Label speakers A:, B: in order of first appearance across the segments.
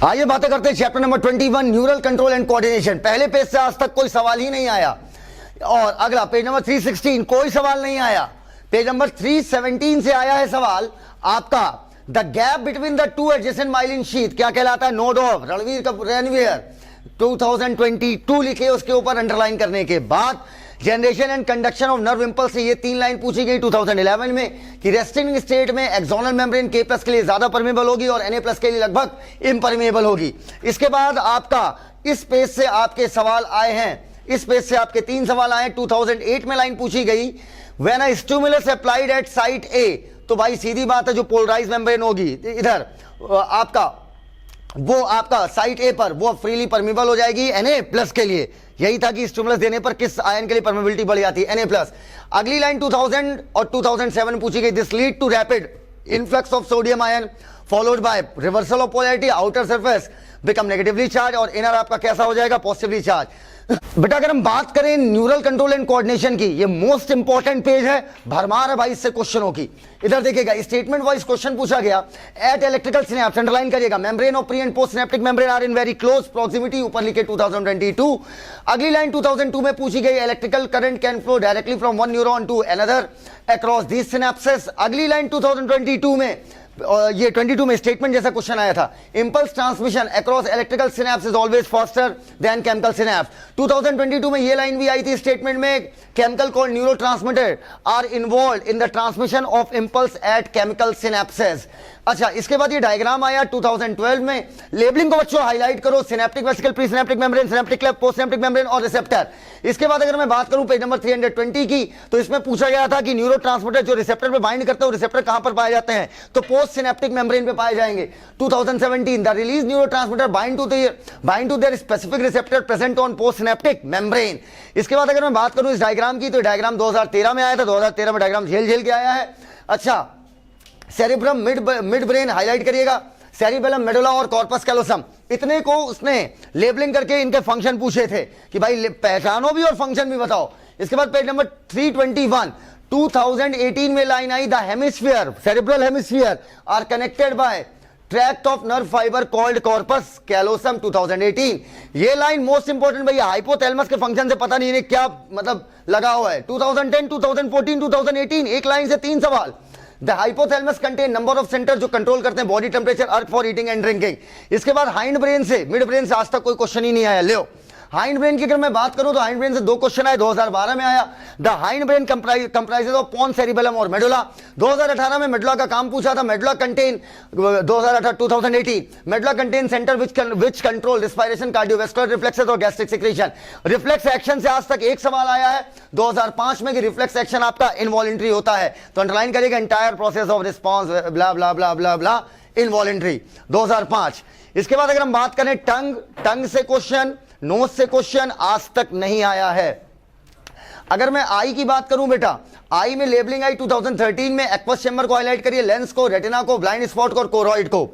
A: आइए बातें करते हैं chapter number 21 neural control and coordination. पहले पेज से आज तक कोई सवाल ही नहीं आया और अगला पेज नंबर 316 कोई सवाल नहीं आया। पेज नंबर 317 से आया है सवाल आपका the gap between the two adjacent myelin sheath क्या कहलाता है? नोड ऑफ रणवीर 2022 लिखे उसके ऊपर अंडरलाइन करने के बाद generation and conduction of nerve impulse से ये 3 लाइन पूछी गई 2011 में कि रेस्टिंग स्टेट में एक्सोनल मेम्ब्रेन के प्लस के लिए ज्यादा परमेबल होगी और Na प्लस के लिए लगभग इम्परमेबल होगी। इसके बाद आपका इस पेज से आपके सवाल आए हैं, इस पेज से आपके 3 सवाल आए। 2008 में लाइन पूछी गई when a stimulus applied at site A, तो भाई सीधी बात है जो पोलराइज मेम्ब्रेन होगी इधर वो आपका साइट ए पर वो फ्रीली परमेबल हो जाएगी Na प्लस के लिए। यही था कि स्टिमुलस देने पर किस आयन के लिए परमेबिलिटी बढ़ जाती है? Na plus. अगली लाइन 2000 और 2007 पूछी गई this lead to rapid influx of sodium ion followed by reversal of polarity, outer surface become negatively charge और इनर आपका कैसा हो जाएगा? Positively charge. बेटा अगर हम बात करें न्यूरल कंट्रोल एंड कोऑर्डिनेशन की, ये मोस्ट इंपॉर्टेंट पेज है, भरमार है भाई इससे क्वेश्चनों की। इधर देखिएगा स्टेटमेंट वाइज क्वेश्चन पूछा गया। एट इलेक्ट्रिकल सिनेप्स अंडरलाइन करिएगा membrane of pre and post synaptic membrane are in very close proximity, ऊपर लिखे 2022। अगली लाइन 2002 में पूछी गई electrical current can flow directly from one neuron to another across these synapses. अगली लाइन 2022 में ये 22 में स्टेटमेंट जैसा क्वेश्चन आया था impulse transmission across electrical synapse is always faster than chemical synapse. 2022 में ये लाइन भी आई थी स्टेटमेंट में chemical called neurotransmitter are involved in the transmission of impulse at chemical synapses. अच्छा इसके बाद ये डायग्राम आया 2012 में। लेबलिंग को बच्चों हाईलाइट करो, synaptic vesicle, pre synaptic membrane, synaptic cleft, post synaptic membrane और रिसेप्टर। इसके बाद अगर मैं बात करूं पेज नंबर 320 की, तो इसमें पूछा गया था कि न्यूरोट्रांसमीटर जो रिसेप्टर पे बाइंड करते हैं रिसेप्टर कहां पर पाए जाते हैं? तो पोस्ट सिनेप्टिक मेम्ब्रेन पे पाए जाएंगे। 2017 the release neurotransmitter bind to their specific receptor present on post synaptic membrane. इसके बाद अगर मैं बात करूं इस डायग्राम की, तो डायग्राम 2013 में आया था। 2013 में डायग्राम झेल के आया है। अच्छा सेरिब्रम मिड ब्रेन हाईलाइट करिएगा, सेरिबेलम, मेडुला और कॉर्पस कैलोसम, इतने को उसने लेबलिंग करके इनके फंक्शन पूछे थे कि भाई पहचानो भी और फंक्शन भी बताओ। इसके बाद पेज नंबर 321 2018 में लाइन आई the hemisphere cerebral hemisphere are connected by tract of nerve fibre called corpus callosum 2018। ये लाइन मोस्ट इंपोर्टेंट भैया, हाइपोथैलेमस के फंक्शन से पता नहीं इन्हें क्या मतलब लगा हुआ है। 2010 2014 2018 एक लाइन से 3 सवाल। The hypothalamus contain number of centre जो कंट्रोल करते हैं बॉडी टेम्परेचर, अर्क फॉर ईटिंग एंड ड्रिंकिंग। इसके बाद हाइंड ब्रेन से मिड ब्रेन से आज तक कोई क्वेश्चन ही नहीं आया। लो हाइंड ब्रेन की अगर मैं बात करूं तो हाइंड ब्रेन से 2 क्वेश्चन आए, 2012 में आया। The hind brain comprises of pons, cerebellum और मेडुला। 2018 में मेडुला का काम पूछा था। Medulla contain 2018 medulla contain centre which control respiration, cardiovascular reflexes और गैस्ट्रिक सिक्रीशन। रिफ्लेक्स एक्शन से आज तक एक सवाल आया है 2005 में कि रिफ्लेक्स एक्शन आपका इनवॉलंटरी होता है, तो अंडरलाइन करिएगा entire process of response blah blah blah blah blah involuntary 2005। इसके बाद अगर हम बात करें टंग से क्वेश्चन, नोज से क्वेश्चन आज तक नहीं आया है। अगर मैं आई की बात करूं बेटा, आई में लेबलिंग आई 2013 में एक्वस चैम्बर को हाईलाइट करिए, लेंस को, रेटिना को, ब्लाइंड स्पॉट को और कोरॉइड को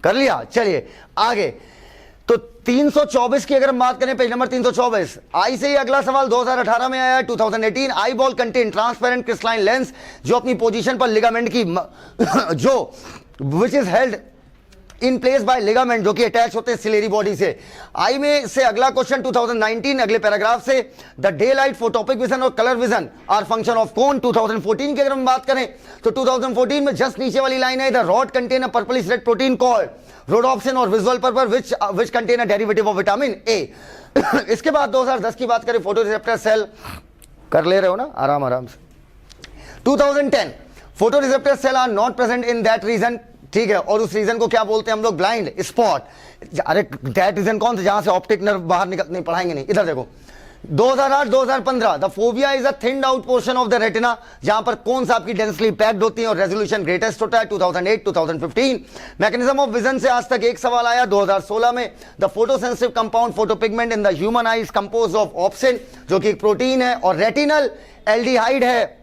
A: कर लिया। चलिए आगे तो 324 की अगर हम बात करें पेज नंबर 324 आई से ही अगला सवाल 2018 में आया 2018 eye ball contain transparent crystalline lens जो अपनी पोजीशन पर लिगामेंट की जो which is held in place by ligament जो कि अटैच होते हैं सिलेरी बॉडी से। आई में से अगला क्वेश्चन 2019 अगले पैराग्राफ से the day light photopic vision और colour vision are function of cone. 2014 की अगर हम बात करें तो 2014 में जस्ट नीचे वाली लाइन है the rod contain a purplish red protein called rhodopsin और visual purple which contain a derivative of vitamin A. इसके बाद 2010 की बात करें फोटो रिसेप्टर सेल कर ले रहे हो ना आराम से। 2010 photo receptor cell are not present in that region, ठीक है, और उस रीजन को क्या बोलते हैं हम लोग? Blind spot. अरे दैट रीजन कौन सा जहां से ऑप्टिक नर्व बाहर निकल नहीं, पढ़ाएंगे नहीं। इधर देखो 2008-2015 the phobia is a thinned out portion of the retina जहां पर कौन सा आपकी डेंसली पैक्ड होती है और रेजोल्यूशन ग्रेटेस्ट होता है 2008-2015। मैकेनिज्म ऑफ विजन से आज तक एक सवाल आया 2016 में the photosensitive compound photopigment in the human eye is composed of opsin जो कि एक प्रोटीन है और रेटिनल एल्डिहाइड है,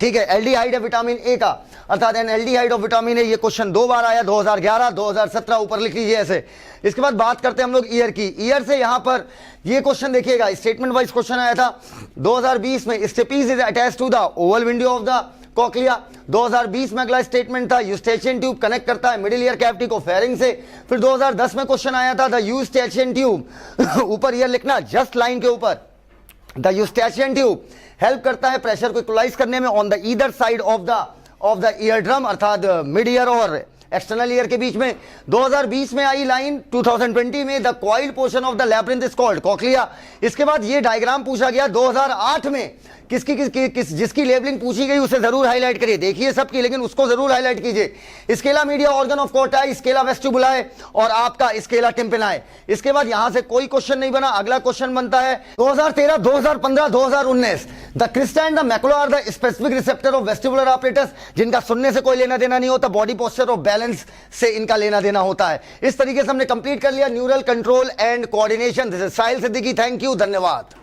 A: ठीक है, एल्डिहाइड है विटामिन ए का, अर्थात एल्डिहाइड ऑफ विटामिन ए। ये क्वेश्चन 2 बार आया 2011 2017 ऊपर लिख लीजिए ऐसे। इसके बाद बात करते हैं हम लोग ईयर की। ईयर से यहां पर ये क्वेश्चन देखिएगा स्टेटमेंट वाइज क्वेश्चन आया था 2020 में stapes is attached to the oval window of the cochlea. 2020 में अगला स्टेटमेंट था यूस्टेशियन ट्यूब कनेक्ट करता है मिडिल ईयर कैविटी को फेरिंग से। फिर 2010 में क्वेश्चन आया था द यूस्टेशियन ट्यूब ऊपर ईयर लिखना जस्ट लाइन के ऊपर, द यूस्टेशियन ट्यूब हेल्प करता है प्रेशर को इक्वलाइज करने में on the either side of the ear drum, अर्थात मिड ईयर और एक्सटर्नल ईयर के बीच में। 2020 में आई लाइन 2020 में the coiled portion of the labyrinth is called cochlea. इसके बाद ये डायग्राम पूछा गया 2008 में, जिसकी लेबलिंग पूछी गई उसे जरूर हाईलाइट करिए, देखिए सबकी लेकिन उसको जरूर हाईलाइट कीजिए। Scala media organ of Corti, scala vestibuli और आपका स्केला टिम्पेनाe। इसके बाद यहां से कोई क्वेश्चन नहीं बना। अगला क्वेश्चन बनता है 2013, 2015, 2019 the crista and the macula are the specific receptor of vestibular operators, जिनका सुनने से कोई लेना देना नहीं होता, बॉडी पोस्चर और बैलेंस से इनका लेना देना होता है। इस तरीके से हमने कंप्लीट कर लिया neural control and coordination. This is Sahil Siddiqui, thank you, धन्यवाद।